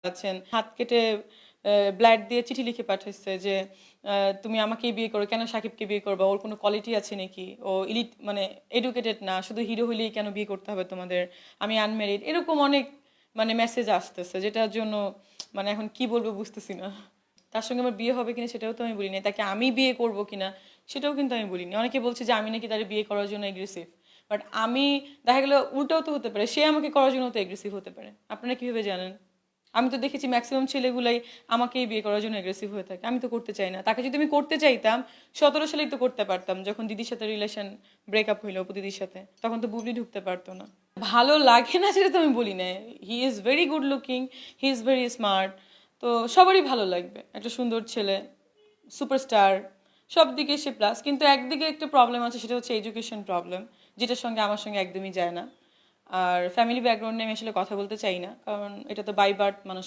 আছেন হাত কেটে ব্লাড দিয়ে চিঠি লিখে পাঠাচ্ছে যে তুমি আমাকেই বিয়ে করো, কেন সাকিবকে বিয়ে করবা, ওর কোনো কোয়ালিটি আছে নাকি, ও ইলিট মানে এডুকেটেড না, শুধু হিরো হলেই কেন বিয়ে করতে হবে তোমাদের, আমি আনম্যারিড, এরকম অনেক মানে মেসেজ আসতেছে, যেটার জন্য মানে এখন কি বলবো বুঝতেছি না। তার সঙ্গে আমার বিয়ে হবে কিনা সেটাও তো আমি বলিনি, তাকে আমি বিয়ে করব কিনা সেটাও কিন্তু আমি বলিনি। অনেকে বলছে যে আমি নাকি তার বিয়ে করার জন্য এগ্রেসিভ, বাট আমি দেখা গেলো উল্টাও তো হতে পারে, সে আমাকে করার জন্য তো এগ্রেসিভ হতে পারে। আপনারা কিভাবে জানেন? আমি তো দেখেছি ম্যাক্সিমাম ছেলেগুলাই আমাকেই বিয়ে করার জন্য এগ্রেসিভ হয়ে থাকে। আমি তো করতে চাই না, তাকে যদি আমি করতে চাইতাম 17 সালেই তো করতে পারতাম, যখন দিদির সাথে রিলেশন ব্রেকআপ হইলো, অপু দিদির সাথে, তখন তো বুবলি ঢুকতে পারতো না। ভালো লাগে না সেটা তো আমি বলি না, he is very good looking, he is very smart, তো সবারই ভালো লাগবে, একটা সুন্দর ছেলে, সুপারস্টার, সব দিকে সে প্লাস। কিন্তু একদিকে একটা প্রবলেম আছে, সেটা হচ্ছে এডুকেশন প্রবলেম, যেটার সঙ্গে আমার সঙ্গে একদমই যায় না। আর ফ্যামিলি ব্যাকগ্রাউন্ড নিয়ে আমি আসলে কথা বলতে চাই না, কারণ এটা তো বাই বার্থ মানুষ